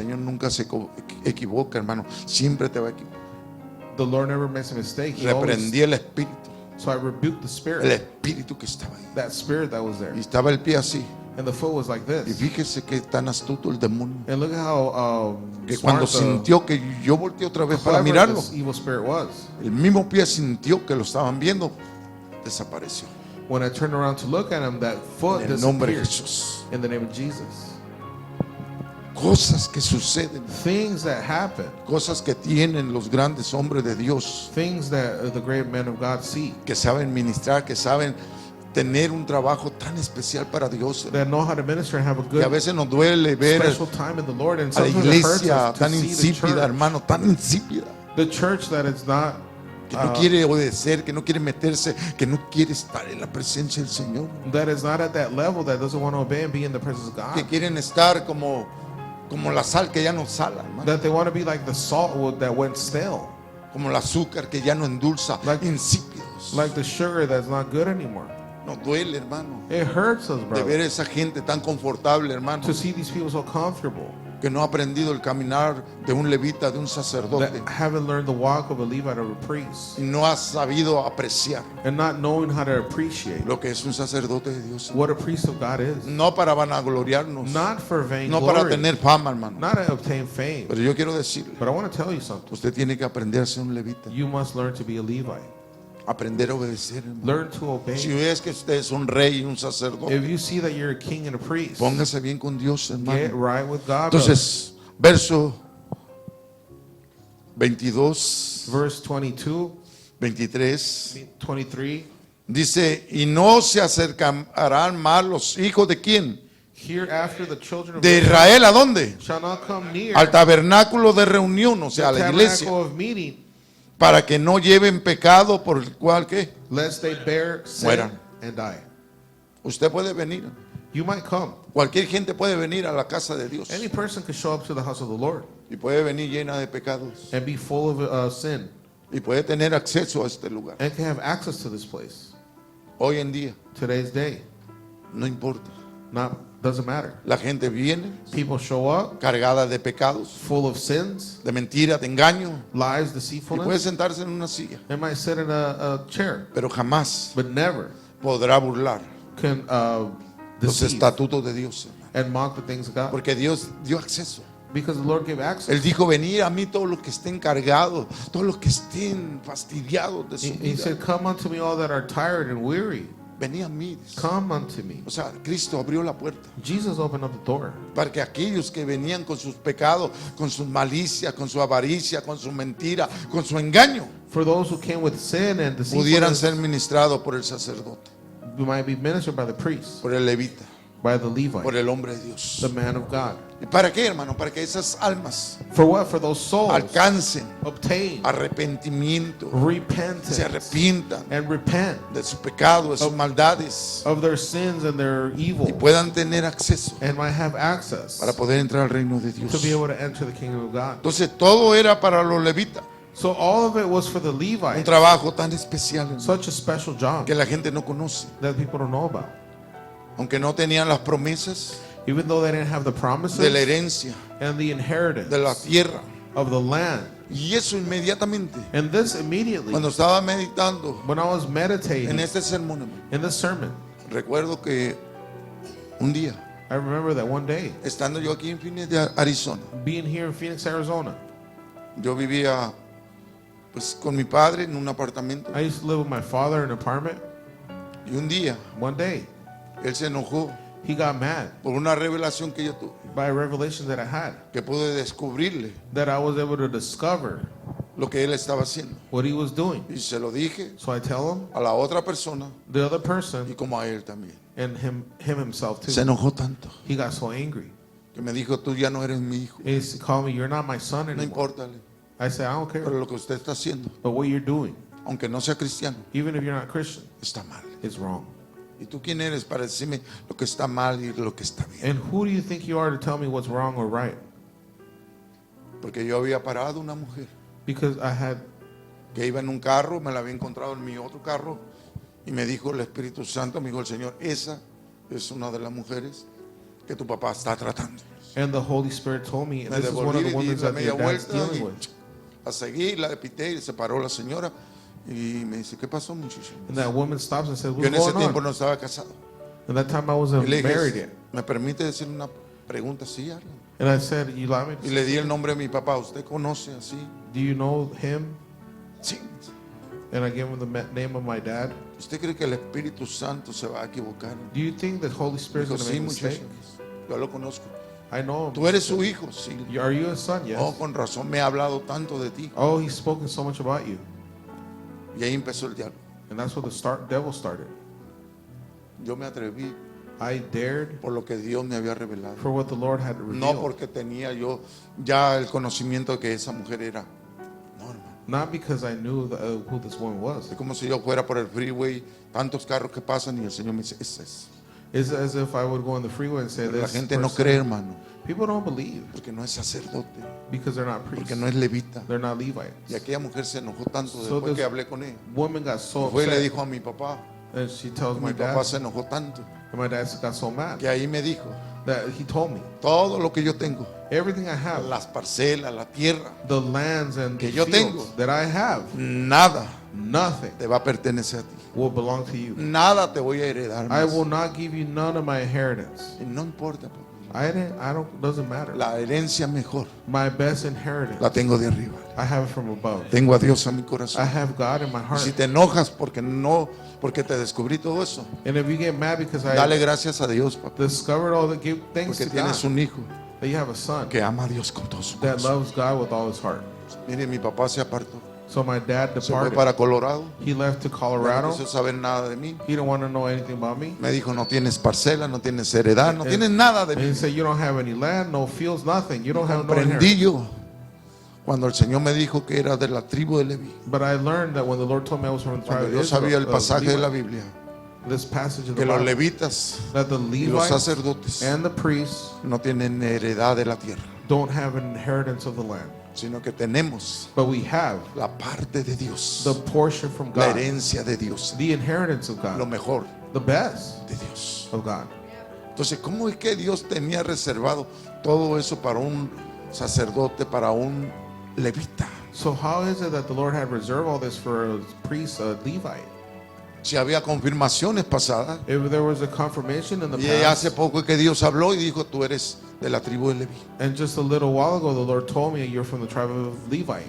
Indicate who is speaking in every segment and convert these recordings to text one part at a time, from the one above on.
Speaker 1: Señor nunca se equivoca, hermano. Siempre te va a equivocar.
Speaker 2: The Lord never makes a mistake. He always,
Speaker 1: Reprendí el espíritu.
Speaker 2: so I rebuked the
Speaker 1: El
Speaker 2: spirit,
Speaker 1: espíritu que estaba ahí.
Speaker 2: that spirit that was there.
Speaker 1: Y estaba el pie así.
Speaker 2: And the foot was like
Speaker 1: Y
Speaker 2: this.
Speaker 1: fíjese que tan astuto el demonio.
Speaker 2: And look at how
Speaker 1: Que cuando
Speaker 2: smart
Speaker 1: sintió que yo volteé otra vez para
Speaker 2: clever
Speaker 1: mirarlo,
Speaker 2: this evil spirit was.
Speaker 1: el mismo pie sintió que lo estaban viendo. Desapareció.
Speaker 2: When I turned around to look at him, that foot
Speaker 1: En el nombre de
Speaker 2: disappeared.
Speaker 1: Jesús.
Speaker 2: In the name of Jesus.
Speaker 1: Cosas que suceden.
Speaker 2: Things that happen.
Speaker 1: Cosas que tienen los grandes hombres de Dios.
Speaker 2: Things that the great men of God see.
Speaker 1: Que saben ministrar, que saben tener un trabajo tan especial para Dios.
Speaker 2: That know how to minister and have a
Speaker 1: Que a
Speaker 2: good
Speaker 1: veces nos duele ver
Speaker 2: special time in the Lord. And
Speaker 1: a la
Speaker 2: sometimes it hurts
Speaker 1: iglesia
Speaker 2: us to
Speaker 1: tan
Speaker 2: see the
Speaker 1: insípida,
Speaker 2: church.
Speaker 1: hermano, tan insípida.
Speaker 2: The church that is not
Speaker 1: Que no quiere obedecer, que no quiere meterse, que no quiere estar en la presencia del Señor.
Speaker 2: that is not at that level, that doesn't want to obey and be in the presence of
Speaker 1: Que
Speaker 2: God.
Speaker 1: quieren estar como la sal que ya no sala, hermano.
Speaker 2: That they want to be like the salt that went stale.
Speaker 1: Como el azúcar que ya no endulza,
Speaker 2: Like-
Speaker 1: insípidos.
Speaker 2: Like the sugar that's not good anymore.
Speaker 1: Nos duele, hermano,
Speaker 2: It hurts us,
Speaker 1: de
Speaker 2: bro,
Speaker 1: ver esa gente tan confortable, hermano,
Speaker 2: to see these people so comfortable,
Speaker 1: que no ha aprendido el caminar de un levita, de un sacerdote,
Speaker 2: that haven't learned the walk of a Levite or a priest,
Speaker 1: y no ha sabido apreciar
Speaker 2: and not knowing how to appreciate
Speaker 1: lo que es un sacerdote de Dios.
Speaker 2: what a priest of God is.
Speaker 1: No para vanagloriarnos,
Speaker 2: Not for vain
Speaker 1: no para
Speaker 2: glory,
Speaker 1: tener fama, hermano.
Speaker 2: not to obtain fame.
Speaker 1: Pero yo quiero decirle,
Speaker 2: But I want to tell you something.
Speaker 1: usted tiene que aprender a ser un levita,
Speaker 2: You must learn to be a Levite.
Speaker 1: aprender a obedecer, hermano.
Speaker 2: Learn to obey.
Speaker 1: Si ves que usted es un rey y un sacerdote,
Speaker 2: If you see that you're a king and a priest,
Speaker 1: póngase bien con Dios,
Speaker 2: get
Speaker 1: hermano.
Speaker 2: right with God. brother.
Speaker 1: Entonces, verso 22,
Speaker 2: Verse 22,
Speaker 1: 23,
Speaker 2: 23.
Speaker 1: dice, y no se acercarán más los hijos de quién?
Speaker 2: Hereafter the children of
Speaker 1: De
Speaker 2: Israel
Speaker 1: Israel, ¿a dónde?
Speaker 2: shall not come near
Speaker 1: Al tabernáculo de reunión, o sea, a
Speaker 2: the
Speaker 1: la iglesia,
Speaker 2: tabernacle of meeting,
Speaker 1: para que no lleven pecado por el cual que
Speaker 2: lest they bear sin
Speaker 1: Mueran.
Speaker 2: and die.
Speaker 1: usted puede venir.
Speaker 2: You might come.
Speaker 1: Cualquier gente puede venir a la casa de Dios
Speaker 2: Any person can show up to the house of the Lord
Speaker 1: y puede venir llena de pecados
Speaker 2: and be full of sin
Speaker 1: y puede tener acceso a este lugar.
Speaker 2: and can have access to this place.
Speaker 1: Hoy en día,
Speaker 2: Today's day,
Speaker 1: no importa.
Speaker 2: doesn't matter.
Speaker 1: La gente viene
Speaker 2: People show up
Speaker 1: cargada de pecados,
Speaker 2: full of sins,
Speaker 1: de mentiras, de engaño,
Speaker 2: lies,
Speaker 1: y puede
Speaker 2: deceitfulness.
Speaker 1: sentarse en una silla,
Speaker 2: They might sit in a chair,
Speaker 1: pero jamás
Speaker 2: but never
Speaker 1: podrá burlar
Speaker 2: can
Speaker 1: los
Speaker 2: deceive
Speaker 1: estatutos de Dios, hermano.
Speaker 2: and mock the things of God.
Speaker 1: Porque Dios dio acceso.
Speaker 2: Because the Lord gave access.
Speaker 1: Él dijo, venid a mí todos los que estén cargados, todos los que estén fastidiados de su
Speaker 2: He
Speaker 1: vida.
Speaker 2: said, come unto me all that are tired and weary.
Speaker 1: Venid a mí. dice.
Speaker 2: Come unto me.
Speaker 1: O sea, Cristo abrió la puerta
Speaker 2: Jesus opened up the door.
Speaker 1: para que aquellos que venían con sus pecados, con su malicia, con su avaricia, con su mentira, con su engaño,
Speaker 2: For those who came with sin and
Speaker 1: pudieran
Speaker 2: deceitfulness,
Speaker 1: ser ministrados por el sacerdote,
Speaker 2: you might be ministered by the priest,
Speaker 1: por el levita,
Speaker 2: by the
Speaker 1: por
Speaker 2: Levite,
Speaker 1: el hombre de Dios.
Speaker 2: the man of God.
Speaker 1: ¿Y para qué, hermano? Para que esas almas
Speaker 2: For what? For those souls
Speaker 1: alcancen
Speaker 2: obtain
Speaker 1: arrepentimiento,
Speaker 2: repentance
Speaker 1: se arrepientan
Speaker 2: and repent
Speaker 1: de su pecado, de sus maldades,
Speaker 2: of their sins and their evil,
Speaker 1: y puedan tener acceso
Speaker 2: and might have access
Speaker 1: para poder entrar al reino de Dios.
Speaker 2: to be able to enter the kingdom of God.
Speaker 1: Entonces todo era para los levitas,
Speaker 2: So all of it was for the
Speaker 1: un
Speaker 2: Levite,
Speaker 1: trabajo tan especial, hermano,
Speaker 2: such a special job
Speaker 1: que la gente no conoce,
Speaker 2: that people don't know about.
Speaker 1: aunque no tenían las promesas
Speaker 2: Even though they didn't have the
Speaker 1: de la
Speaker 2: promises
Speaker 1: herencia,
Speaker 2: and the inheritance
Speaker 1: de la tierra.
Speaker 2: of the land.
Speaker 1: Y eso inmediatamente,
Speaker 2: And this immediately,
Speaker 1: cuando estaba meditando
Speaker 2: when I was meditating
Speaker 1: en este sermón, hermano,
Speaker 2: in this sermon,
Speaker 1: recuerdo que un día,
Speaker 2: I remember that one day,
Speaker 1: estando yo aquí en Phoenix, de Arizona,
Speaker 2: being here in Phoenix, Arizona,
Speaker 1: yo vivía pues con mi padre en un apartamento,
Speaker 2: I used to live with my father in an apartment.
Speaker 1: y un día
Speaker 2: One day,
Speaker 1: él se enojó
Speaker 2: he got mad
Speaker 1: por una revelación que yo tuve,
Speaker 2: by a revelation that I had,
Speaker 1: que pude descubrirle
Speaker 2: that I was able to discover
Speaker 1: lo que él estaba haciendo,
Speaker 2: what he was doing.
Speaker 1: y se lo dije
Speaker 2: So I tell him,
Speaker 1: a la otra persona
Speaker 2: the other
Speaker 1: y
Speaker 2: person,
Speaker 1: como a él también.
Speaker 2: and him himself
Speaker 1: Se
Speaker 2: too.
Speaker 1: enojó tanto
Speaker 2: He got so angry.
Speaker 1: que me dijo, tú ya no eres mi hijo,
Speaker 2: He called me, you're not my son
Speaker 1: no
Speaker 2: anymore.
Speaker 1: importa,
Speaker 2: I said, I don't
Speaker 1: pero
Speaker 2: care.
Speaker 1: lo que usted está haciendo,
Speaker 2: But what you're doing,
Speaker 1: aunque no sea cristiano,
Speaker 2: even if you're not Christian,
Speaker 1: está mal.
Speaker 2: is wrong.
Speaker 1: ¿Y tú quién eres para decirme lo que está mal y lo que está bien?
Speaker 2: And who do you think you are to tell me what's wrong or right?
Speaker 1: Porque yo había parado una mujer
Speaker 2: Because I had,
Speaker 1: que iba en un carro, me la había encontrado en mi otro carro y me dijo el Espíritu Santo, me dijo el Señor, esa es una de las mujeres que tu papá está tratando.
Speaker 2: And the Holy Spirit told me, and
Speaker 1: Me
Speaker 2: this is one of
Speaker 1: devolví
Speaker 2: the
Speaker 1: y di
Speaker 2: women
Speaker 1: la
Speaker 2: that
Speaker 1: media
Speaker 2: your dad's
Speaker 1: vuelta
Speaker 2: dealing
Speaker 1: y
Speaker 2: with.
Speaker 1: la seguí, la depité y se paró la señora y me dice, ¿qué pasó, muchacho?
Speaker 2: And that woman stops and says,
Speaker 1: Yo
Speaker 2: what's
Speaker 1: en ese
Speaker 2: going
Speaker 1: tiempo
Speaker 2: on?
Speaker 1: no estaba casado.
Speaker 2: And that time I
Speaker 1: Y
Speaker 2: wasn't
Speaker 1: le
Speaker 2: married
Speaker 1: dije,
Speaker 2: yet.
Speaker 1: ¿me permite decir una pregunta? Sí, Arlen.
Speaker 2: And I said, you allow me to
Speaker 1: Y le
Speaker 2: say
Speaker 1: di el
Speaker 2: something?
Speaker 1: nombre de mi papá. ¿Usted conoce así?
Speaker 2: Do you know him?
Speaker 1: Sí.
Speaker 2: And I gave him the name of my dad.
Speaker 1: ¿Usted cree que el Espíritu Santo se va a equivocar?
Speaker 2: Do you think the Holy Spirit
Speaker 1: Dijo,
Speaker 2: is going to
Speaker 1: sí,
Speaker 2: make a mistake?
Speaker 1: muchacho. Yo lo conozco.
Speaker 2: I know him.
Speaker 1: Tú eres su hijo, sí.
Speaker 2: Are you his son? Yes.
Speaker 1: Oh, con razón me ha hablado tanto de ti.
Speaker 2: Oh, he's spoken so much about you.
Speaker 1: Y ahí empezó el diálogo.
Speaker 2: And that's where the devil started.
Speaker 1: Yo me atreví
Speaker 2: I dared
Speaker 1: por lo que Dios me había revelado.
Speaker 2: for what the Lord had
Speaker 1: No
Speaker 2: revealed.
Speaker 1: porque tenía yo ya el conocimiento de que esa mujer era. No, hermano.
Speaker 2: Not because I knew who this woman was.
Speaker 1: Es como si yo fuera por el freeway, tantos carros que pasan y el Señor me dice, ese es.
Speaker 2: It's as if I would go on the freeway and say
Speaker 1: Pero la
Speaker 2: this.
Speaker 1: gente no
Speaker 2: person-
Speaker 1: cree, hermano,
Speaker 2: People don't believe
Speaker 1: porque no es sacerdote,
Speaker 2: because they're not priests.
Speaker 1: porque no es levita.
Speaker 2: They're not Levites.
Speaker 1: Y aquella mujer se enojó tanto
Speaker 2: So
Speaker 1: después
Speaker 2: this
Speaker 1: que hablé con ella.
Speaker 2: woman got so
Speaker 1: Fue y le
Speaker 2: upset,
Speaker 1: dijo a mi papá,
Speaker 2: and she tells
Speaker 1: mi
Speaker 2: my
Speaker 1: papá
Speaker 2: dad,
Speaker 1: se enojó tanto,
Speaker 2: and my dad got so mad
Speaker 1: que ahí me dijo,
Speaker 2: that he told me
Speaker 1: todo lo que yo tengo,
Speaker 2: everything I have,
Speaker 1: las parcelas, la tierra,
Speaker 2: the lands and
Speaker 1: que
Speaker 2: the
Speaker 1: yo
Speaker 2: fields
Speaker 1: tengo.
Speaker 2: that I have,
Speaker 1: nada
Speaker 2: nothing
Speaker 1: te va a pertenecer a ti.
Speaker 2: will belong to you.
Speaker 1: Nada te voy a heredar
Speaker 2: I
Speaker 1: más.
Speaker 2: will not give you none of my inheritance.
Speaker 1: Y no importa, papá.
Speaker 2: Doesn't matter.
Speaker 1: La herencia mejor
Speaker 2: My best inheritance,
Speaker 1: la tengo de arriba.
Speaker 2: I have it from above.
Speaker 1: Tengo a Dios en mi
Speaker 2: I
Speaker 1: corazón.
Speaker 2: have God in my
Speaker 1: Y
Speaker 2: heart.
Speaker 1: si te enojas porque te descubrí todo eso,
Speaker 2: And if you get mad because I
Speaker 1: dale gracias a Dios, papá,
Speaker 2: discovered all that, give thanks
Speaker 1: porque
Speaker 2: to God
Speaker 1: tienes un hijo
Speaker 2: that you have a son
Speaker 1: que ama a Dios con todo su
Speaker 2: that
Speaker 1: corazón.
Speaker 2: loves God with all his heart.
Speaker 1: Mire, mi papá se apartó,
Speaker 2: So my dad
Speaker 1: se fue
Speaker 2: departed.
Speaker 1: para Colorado,
Speaker 2: He left to
Speaker 1: no
Speaker 2: Colorado.
Speaker 1: quiso saber nada de mí.
Speaker 2: He didn't want to know anything about me.
Speaker 1: Me dijo, no tienes parcela, no tienes heredad, no tienes nada de
Speaker 2: And he
Speaker 1: mí.
Speaker 2: said, you don't have any land, no fields, nothing. You don't have no
Speaker 1: Comprendí
Speaker 2: inheritance.
Speaker 1: yo cuando el Señor me dijo que era de la tribu de Leví.
Speaker 2: But I learned that when the Lord told me I was from the tribe
Speaker 1: Cuando
Speaker 2: of
Speaker 1: yo sabía
Speaker 2: Israel,
Speaker 1: el pasaje de la
Speaker 2: Levi,
Speaker 1: Biblia,
Speaker 2: this passage of
Speaker 1: que
Speaker 2: the
Speaker 1: los
Speaker 2: Bible,
Speaker 1: levitas
Speaker 2: that the
Speaker 1: y los
Speaker 2: Levites
Speaker 1: sacerdotes
Speaker 2: and the priests
Speaker 1: no tienen heredad de la tierra,
Speaker 2: don't have an inheritance of the land.
Speaker 1: sino que tenemos
Speaker 2: But we have
Speaker 1: la parte de Dios,
Speaker 2: the portion from
Speaker 1: la
Speaker 2: God,
Speaker 1: herencia de Dios,
Speaker 2: the inheritance of
Speaker 1: lo
Speaker 2: God,
Speaker 1: mejor
Speaker 2: the best
Speaker 1: de Dios.
Speaker 2: of God.
Speaker 1: Entonces, ¿cómo es que Dios tenía reservado todo eso para un sacerdote, para un levita?
Speaker 2: So how is it that the Lord had reserved all this for a priest, a Levite?
Speaker 1: Si había confirmaciones pasadas,
Speaker 2: If there was a confirmation in the
Speaker 1: y hace
Speaker 2: past,
Speaker 1: poco que Dios habló y dijo, tú eres de la tribu de Leví.
Speaker 2: and just a little while ago, the Lord told me you're from the tribe of Levite.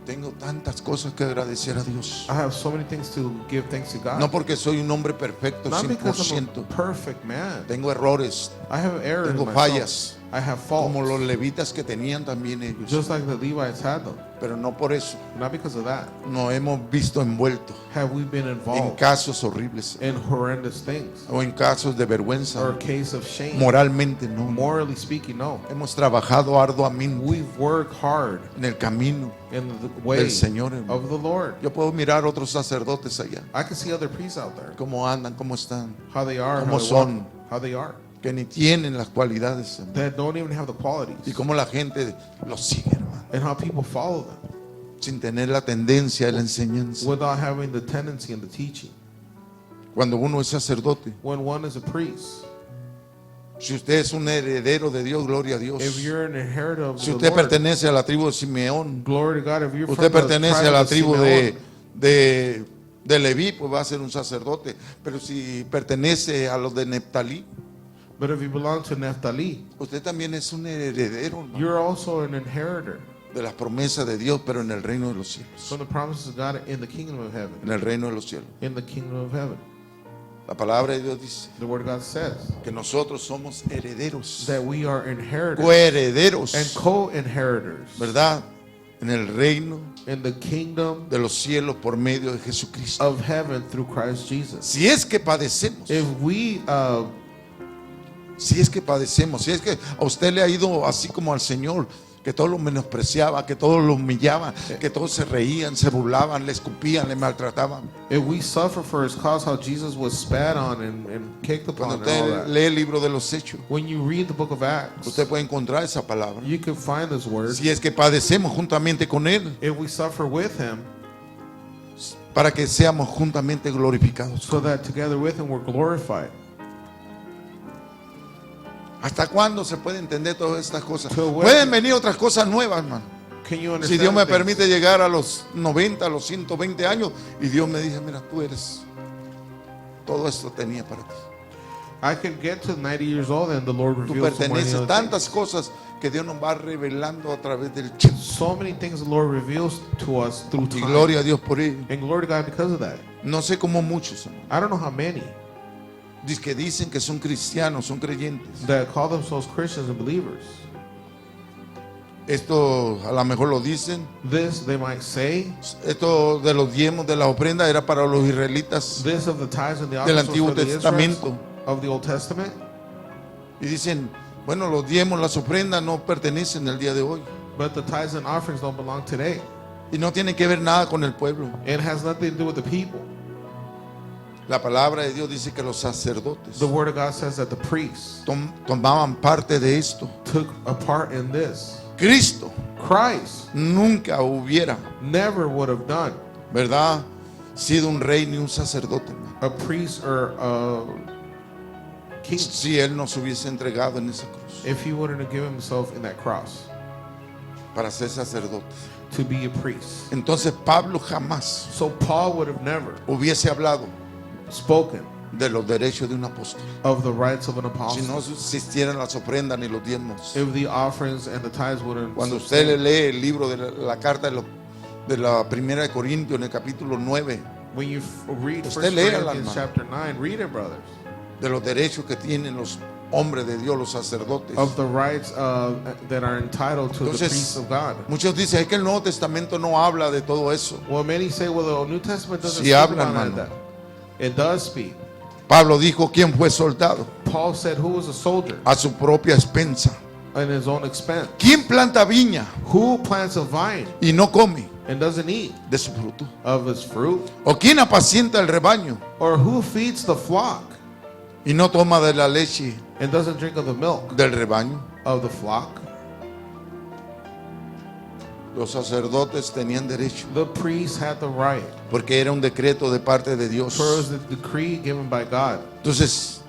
Speaker 1: Tengo tantas cosas que agradecer a Dios.
Speaker 2: I have so many things to give thanks to God.
Speaker 1: No porque soy un hombre perfecto,
Speaker 2: Not because I'm
Speaker 1: 100%.
Speaker 2: a perfect man.
Speaker 1: Tengo errores,
Speaker 2: I have errors in
Speaker 1: tengo
Speaker 2: myself.
Speaker 1: fallas,
Speaker 2: I have
Speaker 1: como
Speaker 2: faults,
Speaker 1: los levitas que tenían también ellos.
Speaker 2: just like the Levites had them.
Speaker 1: Pero no por eso
Speaker 2: Not because of that
Speaker 1: nos hemos visto envueltos
Speaker 2: have we been
Speaker 1: en
Speaker 2: involved
Speaker 1: casos horribles
Speaker 2: in horrendous things
Speaker 1: o en casos de
Speaker 2: or
Speaker 1: vergüenza.
Speaker 2: a case of shame.
Speaker 1: Moralmente no.
Speaker 2: Morally speaking, no.
Speaker 1: Hemos trabajado arduamente
Speaker 2: We've worked hard
Speaker 1: en el camino
Speaker 2: in the way
Speaker 1: del Señor, hermano.
Speaker 2: of the Lord.
Speaker 1: Yo puedo mirar otros sacerdotes allá,
Speaker 2: I can see other priests out there,
Speaker 1: cómo andan, cómo están,
Speaker 2: how they are,
Speaker 1: Cómo
Speaker 2: how they,
Speaker 1: son.
Speaker 2: walk, how they are,
Speaker 1: que ni tienen las cualidades, hermano.
Speaker 2: that don't even have the
Speaker 1: Y
Speaker 2: qualities,
Speaker 1: cómo la gente los sigue, hermano,
Speaker 2: and how people follow them
Speaker 1: sin tener la tendencia de la enseñanza.
Speaker 2: without having the tendency and the teaching.
Speaker 1: Cuando uno es sacerdote,
Speaker 2: When one is a priest,
Speaker 1: si usted es un heredero de Dios, gloria a Dios.
Speaker 2: if you're an inheritor of
Speaker 1: Si
Speaker 2: the
Speaker 1: usted
Speaker 2: Lord,
Speaker 1: pertenece a la tribu de Simeón,
Speaker 2: glory to God. If you're
Speaker 1: usted
Speaker 2: from the
Speaker 1: pertenece
Speaker 2: tribe
Speaker 1: a la
Speaker 2: of
Speaker 1: tribu
Speaker 2: Simeon,
Speaker 1: de Leví, pues va a ser un sacerdote. Pero si pertenece a los de Neftalí,
Speaker 2: but if you belong to Naphtali,
Speaker 1: usted también es un heredero, hermano,
Speaker 2: you're also an inheritor
Speaker 1: de las promesas de Dios, pero en el reino de los cielos.
Speaker 2: from the promises of God in the kingdom of heaven.
Speaker 1: En el reino de los cielos.
Speaker 2: In the kingdom of heaven,
Speaker 1: La palabra de Dios dice
Speaker 2: the Word of God says
Speaker 1: que nosotros somos herederos,
Speaker 2: that we are inheritors
Speaker 1: coherederos,
Speaker 2: and co-inheritors
Speaker 1: ¿verdad? En el reino
Speaker 2: in the kingdom
Speaker 1: de los cielos por medio de Jesucristo.
Speaker 2: of heaven through Christ Jesus.
Speaker 1: Si es que padecemos,
Speaker 2: If we
Speaker 1: si es que padecemos, si es que a usted le ha ido así como al Señor, que todos lo menospreciaba, que todos lo humillaban, que todos se reían, se burlaban, le escupían, le maltrataban.
Speaker 2: if we suffer for His cause, how Jesus was spat on and kicked upon
Speaker 1: Cuando
Speaker 2: and all
Speaker 1: usted
Speaker 2: that.
Speaker 1: lee el libro de los Hechos,
Speaker 2: When you read the book of Acts,
Speaker 1: usted puede encontrar esa palabra.
Speaker 2: you can find this word.
Speaker 1: Si es que padecemos juntamente con Él,
Speaker 2: If we suffer with Him,
Speaker 1: para que seamos juntamente glorificados.
Speaker 2: so that together with Him we're glorified.
Speaker 1: ¿Hasta cuándo se puede entender todas estas cosas?
Speaker 2: Till when?
Speaker 1: Pueden venir otras cosas nuevas, hermano.
Speaker 2: Can you
Speaker 1: Si
Speaker 2: understand
Speaker 1: Dios me
Speaker 2: things?
Speaker 1: permite llegar a los 90, a los 120 años, y Dios me dice, mira, tú eres, todo esto tenía para ti.
Speaker 2: I can get to 90 years old and the Lord
Speaker 1: Tú
Speaker 2: reveals so many
Speaker 1: perteneces
Speaker 2: other
Speaker 1: tantas cosas que Dios nos va revelando a través del tiempo.
Speaker 2: things. So many things the Lord reveals to us through
Speaker 1: Y
Speaker 2: time.
Speaker 1: gloria a Dios por ello.
Speaker 2: And glory to God because of that.
Speaker 1: No sé cómo muchos, hermano,
Speaker 2: I don't know how many
Speaker 1: que dicen que son cristianos, son creyentes.
Speaker 2: that call themselves Christians and believers.
Speaker 1: Esto a lo mejor lo dicen.
Speaker 2: This, they might say,
Speaker 1: Esto de los diezmos de la ofrenda era para los israelitas.
Speaker 2: this of the tithes and the
Speaker 1: Del
Speaker 2: offerings was
Speaker 1: Antiguo
Speaker 2: for the
Speaker 1: Testamento.
Speaker 2: Israelites of the Old Testament.
Speaker 1: Y dicen, bueno, los diezmos, las ofrendas no pertenecen al día de hoy.
Speaker 2: But the tithes and offerings don't belong today.
Speaker 1: Y no tienen que ver nada con el pueblo.
Speaker 2: It has nothing to do with the people.
Speaker 1: La palabra de Dios dice que los sacerdotes
Speaker 2: The Word of God says that the priests
Speaker 1: tomaban parte de esto.
Speaker 2: took a part in this.
Speaker 1: Cristo
Speaker 2: Christ
Speaker 1: nunca hubiera,
Speaker 2: never would have done
Speaker 1: ¿verdad?, sido un rey ni un sacerdote, hermano,
Speaker 2: a priest or a king
Speaker 1: si él no se hubiese entregado en esa cruz
Speaker 2: if he wouldn't have given himself in that cross
Speaker 1: para ser sacerdote.
Speaker 2: to be a priest.
Speaker 1: Entonces Pablo jamás
Speaker 2: So Paul would have never
Speaker 1: hubiese hablado
Speaker 2: spoken
Speaker 1: de los derechos de un apóstol
Speaker 2: of the rights of an
Speaker 1: si
Speaker 2: apostle
Speaker 1: no existieran las ofrendas ni los diezmos.
Speaker 2: if the offerings and the tithes wouldn't
Speaker 1: Cuando
Speaker 2: sustain.
Speaker 1: usted le lee el libro de la carta de la primera de Corintios en el capítulo 9,
Speaker 2: When you read 1
Speaker 1: Usted léala,
Speaker 2: Corinthians
Speaker 1: hermano.
Speaker 2: chapter 9, read it, brothers,
Speaker 1: de los derechos que tienen los hombres de Dios, los sacerdotes.
Speaker 2: of the rights that are entitled to the
Speaker 1: Entonces,
Speaker 2: priests of God.
Speaker 1: muchos dicen, es que el Nuevo Testamento no habla de todo eso.
Speaker 2: Well, many say, well, the New Testament doesn't
Speaker 1: Sí
Speaker 2: speak
Speaker 1: habla,
Speaker 2: about
Speaker 1: hermano.
Speaker 2: that. It does speak.
Speaker 1: Pablo dijo, ¿quién fue soldado?
Speaker 2: Paul said, who was a soldier
Speaker 1: A su propia expensa.
Speaker 2: at his own expense?
Speaker 1: ¿Quién planta viña
Speaker 2: Who plants a vine
Speaker 1: y no come
Speaker 2: and doesn't eat
Speaker 1: de su fruto?
Speaker 2: of its fruit?
Speaker 1: ¿O quién apacienta el rebaño
Speaker 2: Or who feeds the flock
Speaker 1: y no toma de la leche
Speaker 2: and doesn't drink of the milk
Speaker 1: del rebaño?
Speaker 2: of the flock?
Speaker 1: Los sacerdotes tenían derecho
Speaker 2: The priests had the right,
Speaker 1: porque era un decreto de parte de Dios.
Speaker 2: for it was the decree given by God.
Speaker 1: Entonces,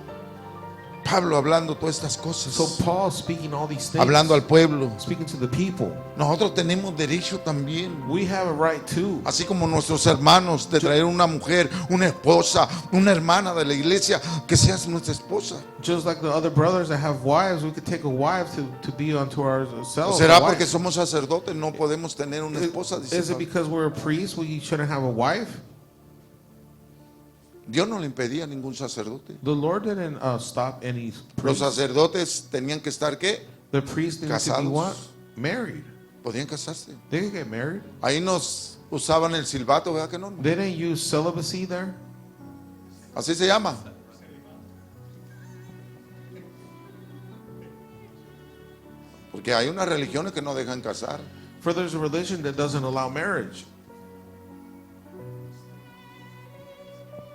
Speaker 1: Pablo hablando todas estas
Speaker 2: So
Speaker 1: cosas,
Speaker 2: Paul speaking all these things,
Speaker 1: hablando al pueblo,
Speaker 2: speaking to the people,
Speaker 1: nosotros tenemos derecho también,
Speaker 2: we have a right too.
Speaker 1: así como nuestros hermanos, de traer una mujer, una esposa, una hermana de la iglesia que sea nuestra esposa.
Speaker 2: Just like the other brothers that have wives, we could take a wife to be unto
Speaker 1: ¿O
Speaker 2: ourselves.
Speaker 1: será
Speaker 2: a wife.
Speaker 1: porque somos sacerdotes no podemos tener una esposa? Dice
Speaker 2: Is it
Speaker 1: Pablo.
Speaker 2: because we're a priest we shouldn't have a wife?
Speaker 1: Dios no le impedía a ningún sacerdote.
Speaker 2: The Lord didn't stop any
Speaker 1: Los
Speaker 2: priest.
Speaker 1: sacerdotes tenían que estar, ¿qué?
Speaker 2: The priest needed to be
Speaker 1: Casados.
Speaker 2: what? Married.
Speaker 1: Podían casarse.
Speaker 2: They could get married.
Speaker 1: Ahí nos usaban el silbato, ¿verdad que no?
Speaker 2: They didn't use celibacy there.
Speaker 1: Así se llama. Porque hay unas religiones que no dejan casar.
Speaker 2: For there's a religion that doesn't allow marriage.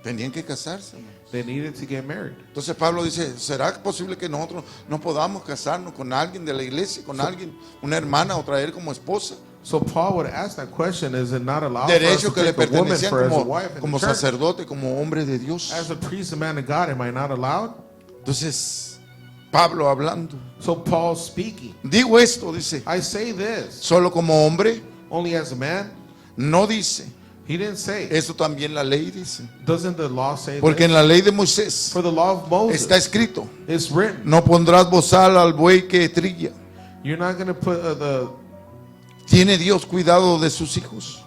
Speaker 1: Tenían que casarse.
Speaker 2: They needed to get married.
Speaker 1: Entonces Pablo dice, ¿será posible que nosotros no podamos casarnos con alguien de la iglesia, con alguien, una hermana o traer como esposa?
Speaker 2: So Paul would ask that question: is it not allowed for us
Speaker 1: Derechos
Speaker 2: to
Speaker 1: que le
Speaker 2: take a woman
Speaker 1: pertenecían
Speaker 2: for as a
Speaker 1: como,
Speaker 2: wife in
Speaker 1: como
Speaker 2: the church?
Speaker 1: sacerdote, como hombre de Dios.
Speaker 2: As a priest, a man of God, am I not allowed?
Speaker 1: Entonces, Pablo hablando,
Speaker 2: So Paul speaking.
Speaker 1: digo esto, dice,
Speaker 2: I say this
Speaker 1: solo como hombre,
Speaker 2: only as a man.
Speaker 1: no dice.
Speaker 2: He didn't say.
Speaker 1: Eso también la ley dice.
Speaker 2: Doesn't the law say
Speaker 1: Porque
Speaker 2: this?
Speaker 1: en la ley de Moisés
Speaker 2: For the law of Moses,
Speaker 1: está escrito,
Speaker 2: it's written.
Speaker 1: no pondrás bozal al buey que trilla.
Speaker 2: You're not going to put
Speaker 1: ¿Tiene Dios cuidado de sus hijos?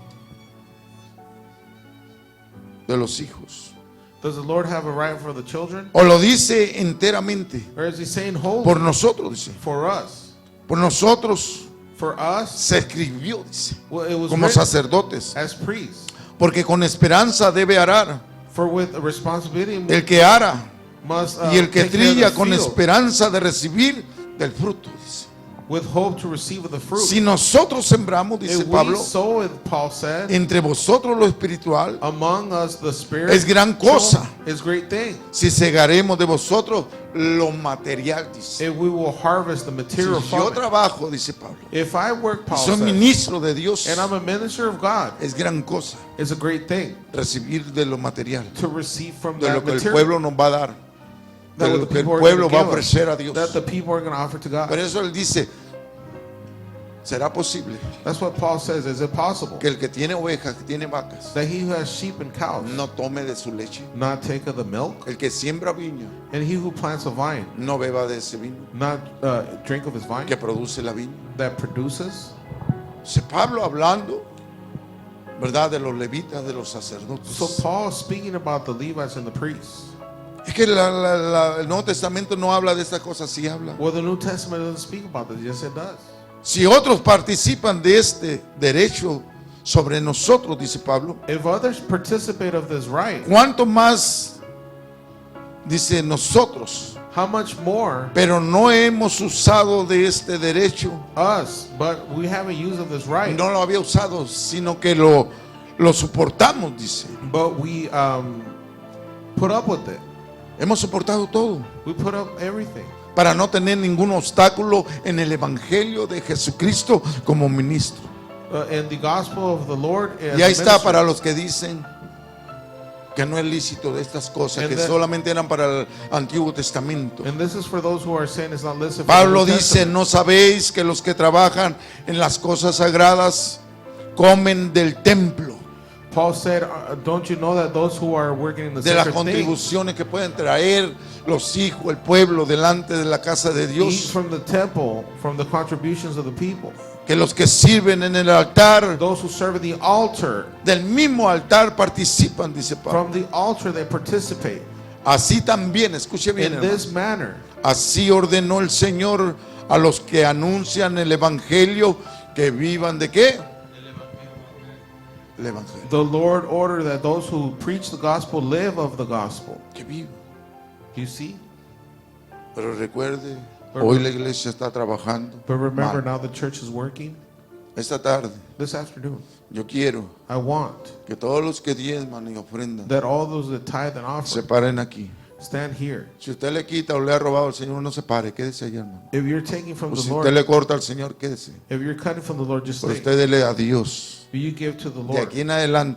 Speaker 1: De los hijos.
Speaker 2: Does the Lord have a right for the children?
Speaker 1: O lo dice enteramente.
Speaker 2: Or is he saying wholly
Speaker 1: Por nosotros, dice.
Speaker 2: for us?
Speaker 1: Por nosotros
Speaker 2: For us,
Speaker 1: se escribió, dice.
Speaker 2: well, it was
Speaker 1: Como
Speaker 2: written
Speaker 1: sacerdotes.
Speaker 2: as priests.
Speaker 1: Porque con esperanza debe arar.
Speaker 2: For with a responsibility
Speaker 1: El que ara
Speaker 2: must
Speaker 1: y el que
Speaker 2: take care of
Speaker 1: trilla
Speaker 2: the
Speaker 1: con
Speaker 2: field,
Speaker 1: esperanza de recibir del fruto, dice.
Speaker 2: with hope to receive of the fruit.
Speaker 1: Si nosotros sembramos, dice
Speaker 2: If we
Speaker 1: Pablo,
Speaker 2: sow it, Paul said,
Speaker 1: entre vosotros lo espiritual,
Speaker 2: among us the spirit
Speaker 1: es gran cosa.
Speaker 2: is great thing.
Speaker 1: si segaremos de vosotros lo material, dice.
Speaker 2: If we will harvest the
Speaker 1: Si
Speaker 2: material
Speaker 1: yo
Speaker 2: from it.
Speaker 1: trabajo, dice Pablo,
Speaker 2: If I work, Paul
Speaker 1: soy
Speaker 2: said,
Speaker 1: ministro de Dios,
Speaker 2: and I'm a minister of God,
Speaker 1: es gran cosa
Speaker 2: it's a great thing
Speaker 1: recibir de lo material,
Speaker 2: to receive from
Speaker 1: de lo
Speaker 2: that
Speaker 1: que el
Speaker 2: material,
Speaker 1: pueblo nos va a dar.
Speaker 2: That
Speaker 1: de
Speaker 2: what
Speaker 1: lo
Speaker 2: the
Speaker 1: que el
Speaker 2: people are
Speaker 1: pueblo
Speaker 2: going
Speaker 1: va a
Speaker 2: to give us.
Speaker 1: ofrecer a Dios.
Speaker 2: That the people are going to offer to God.
Speaker 1: Por eso él dice, ¿será posible
Speaker 2: That's what Paul says. Is it possible
Speaker 1: que el que tiene ovejas, que tiene vacas,
Speaker 2: that he who has sheep and cows
Speaker 1: no tome de su leche?
Speaker 2: not take of the milk,
Speaker 1: El que siembra viña,
Speaker 2: and he who plants a vine
Speaker 1: no beba de ese vino
Speaker 2: not drink of his vine
Speaker 1: que produce la viña.
Speaker 2: that produces?
Speaker 1: Dice Pablo hablando, ¿verdad? De los levitas, de los sacerdotes.
Speaker 2: So Paul is speaking about the Levites and the priests.
Speaker 1: Es que el Nuevo Testamento no habla de estas cosas, sí habla.
Speaker 2: Well, the New Testament doesn't speak about this. Yes, it does.
Speaker 1: Si otros participan de este derecho sobre nosotros, dice Pablo,
Speaker 2: If others participate of this right,
Speaker 1: ¿cuánto más, dice nosotros?
Speaker 2: how much more
Speaker 1: Pero no hemos usado de este derecho.
Speaker 2: us? But we haven't used of this right.
Speaker 1: No lo había usado, sino que lo soportamos, dice.
Speaker 2: But we put up with it.
Speaker 1: Hemos soportado todo
Speaker 2: We put up everything
Speaker 1: para no tener ningún obstáculo en el Evangelio de Jesucristo como ministro.
Speaker 2: in the gospel of the Lord. As
Speaker 1: Y ahí
Speaker 2: a
Speaker 1: está
Speaker 2: minister.
Speaker 1: para los que dicen que no es lícito de estas cosas,
Speaker 2: And
Speaker 1: que
Speaker 2: that-
Speaker 1: solamente eran para el Antiguo Testamento.
Speaker 2: And this is for those who are saying it's not listed. for the
Speaker 1: Pablo
Speaker 2: New
Speaker 1: dice,
Speaker 2: Testament.
Speaker 1: ¿no sabéis que los que trabajan en las cosas sagradas comen del templo,
Speaker 2: Paul said, don't you know that those who are working in the
Speaker 1: de las
Speaker 2: sacred things
Speaker 1: contribuciones que pueden traer los hijos, el pueblo delante de la casa de
Speaker 2: eat
Speaker 1: Dios?
Speaker 2: from the temple, from the contributions of the people?
Speaker 1: Que los que sirven en el altar,
Speaker 2: Those who serve at the altar,
Speaker 1: del mismo altar participan, dice Pablo.
Speaker 2: from the altar they participate.
Speaker 1: Así también, escuche bien,
Speaker 2: In
Speaker 1: hermano.
Speaker 2: this manner,
Speaker 1: Así ordenó el Señor a los que anuncian el Evangelio que vivan de qué? El Evangelio.
Speaker 2: the Lord ordered that those who preach the gospel live of the gospel.
Speaker 1: Que vivan.
Speaker 2: You see?
Speaker 1: Pero recuerde, hoy la iglesia está trabajando.
Speaker 2: But remember,
Speaker 1: mal.
Speaker 2: now the church is working.
Speaker 1: Esta tarde
Speaker 2: This afternoon,
Speaker 1: yo quiero
Speaker 2: I want
Speaker 1: que todos los que diezman y ofrendan
Speaker 2: that all those that tithe and
Speaker 1: se
Speaker 2: offer
Speaker 1: paren aquí.
Speaker 2: stand here.
Speaker 1: Si usted le quita o le ha robado al Señor, no se pare, quédese allá, hermano.
Speaker 2: If you're taking from
Speaker 1: O
Speaker 2: the
Speaker 1: si
Speaker 2: Lord,
Speaker 1: usted le corta al Señor, quédese.
Speaker 2: if you're cutting from the Lord, just
Speaker 1: Pero
Speaker 2: stay.
Speaker 1: usted dele a Dios.
Speaker 2: You give to the
Speaker 1: De
Speaker 2: Lord.
Speaker 1: aquí en adelante